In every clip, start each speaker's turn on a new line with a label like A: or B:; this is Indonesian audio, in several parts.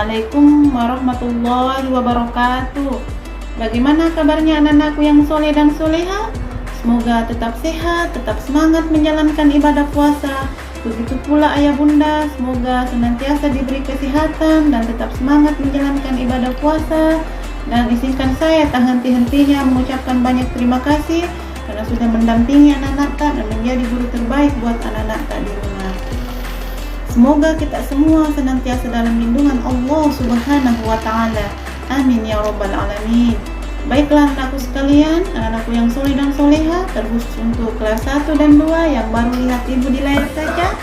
A: Assalamualaikum warahmatullahi wabarakatuh. Bagaimana kabarnya anak-anakku yang soleh dan soleha? Semoga tetap sehat, tetap semangat menjalankan ibadah puasa. Begitu pula ayah bunda, semoga senantiasa diberi kesehatan dan tetap semangat menjalankan ibadah puasa. Dan izinkan saya tak henti-hentinya mengucapkan banyak terima kasih karena sudah mendampingi anak-anak tak dan menjadi guru terbaik buat anak-anak tak di rumah. Semoga kita semua senantiasa dalam lindungan Allah Subhanahu wa Ta'ala. Amin ya Rabbal Alamin. Baiklah anakku sekalian, anak-anakku yang soleh dan soleha, terkhusus untuk kelas 1 dan 2 yang baru lihat ibu di layar saja.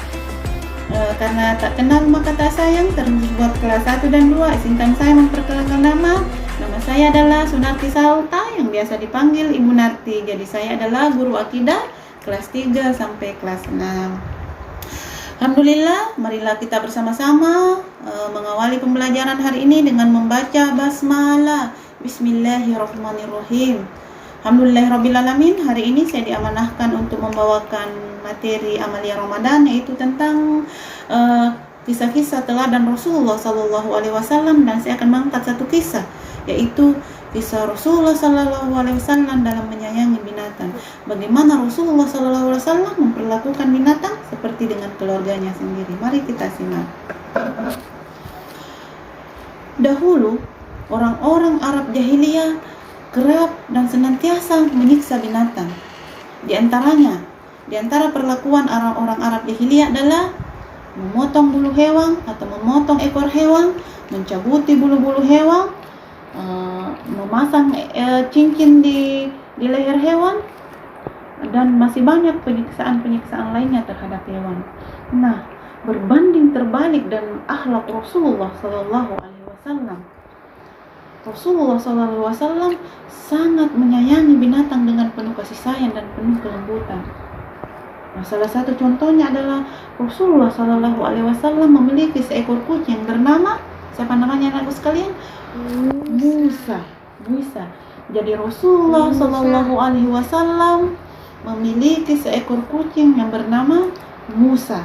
A: Karena tak kenal maka tak sayang, terkhusus buat kelas 1 dan 2, izinkan saya memperkenalkan nama. Nama saya adalah Sunarti Salta yang biasa dipanggil Ibu Narti. Jadi saya adalah guru akidah kelas 3 sampai kelas 6. Alhamdulillah, marilah kita bersama-sama mengawali pembelajaran hari ini dengan membaca basmalah. Bismillahirrahmanirrahim. Alhamdulillahirrabbilalamin. Hari ini saya diamanahkan untuk membawakan materi amalia Ramadan, yaitu tentang kisah-kisah teladan Rasulullah SAW, dan saya akan mengangkat satu kisah, yaitu kisah Rasulullah SAW dalam menyayangi binatang. Bagaimana Rasulullah SAW memperlakukan binatang seperti dengan keluarganya sendiri. Mari kita simak. Dahulu, orang-orang Arab jahiliyah kerap dan senantiasa menyiksa binatang. Di antara perlakuan orang-orang Arab jahiliyah adalah memotong bulu hewan atau memotong ekor hewan, mencabuti bulu-bulu hewan, memasang cincin di leher hewan, dan masih banyak penyiksaan lainnya terhadap hewan. Nah, berbanding terbalik dan akhlak Rasulullah SAW. Rasulullah SAW sangat menyayangi binatang dengan penuh kasih sayang dan penuh kelembutan. Nah, salah satu contohnya adalah Rasulullah SAW memiliki seekor kucing bernama, siapa namanya anakku sekalian? Musa. Jadi Rasulullah SAW memiliki seekor kucing yang bernama Musa.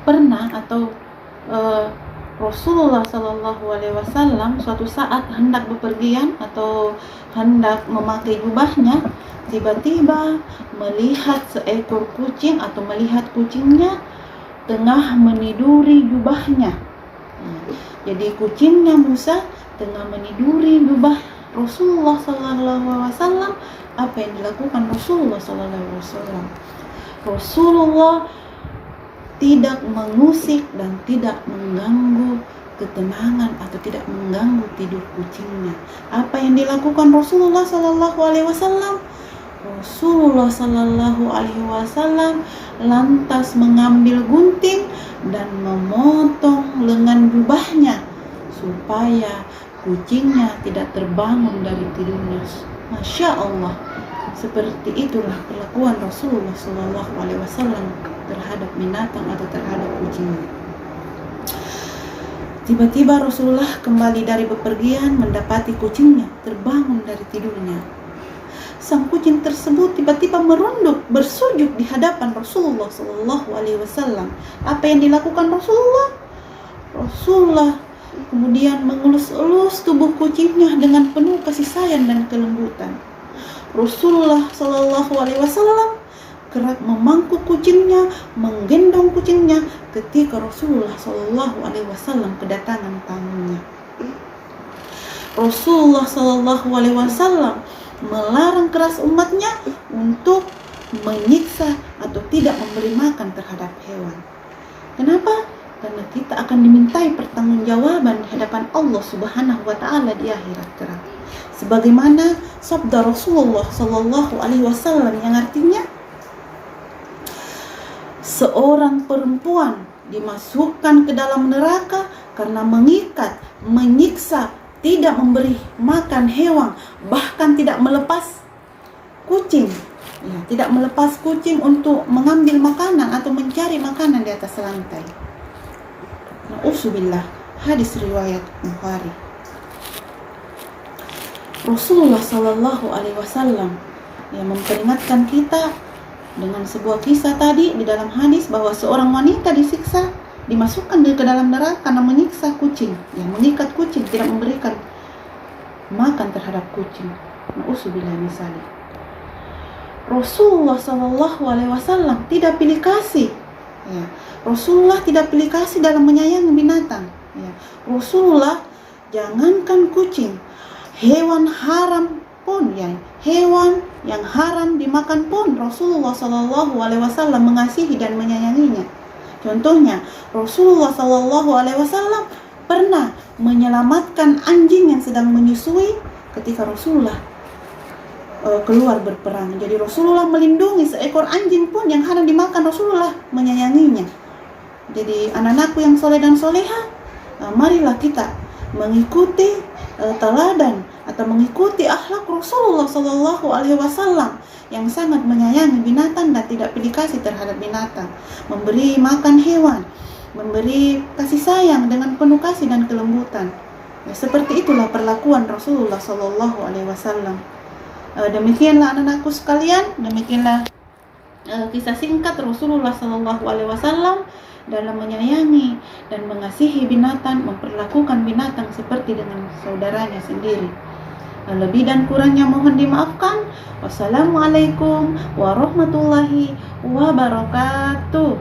A: Pernah atau Rasulullah SAW suatu saat hendak bepergian atau hendak memakai jubahnya, tiba-tiba melihat seekor kucing atau melihat kucingnya tengah meniduri jubahnya. Jadi kucingnya Musa tengah meniduri jubah Rasulullah SAW. Apa yang dilakukan Rasulullah SAW? Rasulullah tidak mengusik dan tidak mengganggu ketenangan atau tidak mengganggu tidur kucingnya. Apa yang dilakukan Rasulullah SAW? Rasulullah SAW lantas mengambil gunting dan memotong lengan jubahnya supaya kucingnya tidak terbangun dari tidurnya. Masya Allah, seperti itulah perlakuan Rasulullah SAW terhadap binatang atau terhadap kucingnya. Tiba-tiba Rasulullah kembali dari bepergian mendapati kucingnya terbangun dari tidurnya. Sang kucing tersebut tiba-tiba merunduk bersujud di hadapan Rasulullah SAW. Apa yang dilakukan Rasulullah? Rasulullah kemudian mengelus-elus tubuh kucingnya dengan penuh kasih sayang dan kelembutan. Rasulullah SAW kerap memangku kucingnya, menggendong kucingnya ketika Rasulullah SAW kedatangan tamunya. Rasulullah SAW melarang keras umatnya untuk menyiksa atau tidak memberi makan terhadap hewan. Kenapa? Karena kita akan dimintai pertanggungjawaban di hadapan Allah Subhanahu wa Ta'ala di akhirat kelak. Sebagaimana sabda Rasulullah SAW yang artinya, seorang perempuan dimasukkan ke dalam neraka karena mengikat, menyiksa, tidak memberi makan hewan, bahkan tidak melepas kucing. Tidak melepas kucing untuk mengambil makanan atau mencari makanan di atas lantai. Na'udzubillah. Hadis riwayat Bukhari. Rasulullah SAW yang memperingatkan kita dengan sebuah kisah tadi di dalam hadis bahwa seorang wanita disiksa dimasukkan ke dalam neraka karena menyiksa kucing, yang mengikat kucing, tidak memberikan makan terhadap kucing. Na'udzubillah misalnya. Rasulullah SAW tidak pilih kasih. Ya. Rasulullah tidak pilih kasih dalam menyayangi binatang. Ya. Rasulullah jangankan kucing, hewan haram pun, ya, hewan yang haram dimakan pun Rasulullah SAW mengasihi dan menyayanginya. Contohnya, Rasulullah SAW pernah menyelamatkan anjing yang sedang menyusui ketika Rasulullah keluar berperang. Jadi Rasulullah melindungi seekor anjing pun yang haram dimakan, Rasulullah menyayanginya. Jadi anak-anakku yang soleh dan soleha, marilah kita mengikuti teladan atau mengikuti akhlak Rasulullah SAW yang sangat menyayangi binatang dan tidak pilih kasih terhadap binatang, memberi makan hewan, memberi kasih sayang dengan penuh kasih dan kelembutan. Ya, seperti itulah perlakuan Rasulullah SAW. Demikianlah anak-anakku sekalian, demikianlah kisah singkat Rasulullah SAW dalam menyayangi dan mengasihi binatang, memperlakukan binatang seperti dengan saudaranya sendiri. Lebih dan kurangnya mohon dimaafkan. Wassalamualaikum warahmatullahi wabarakatuh.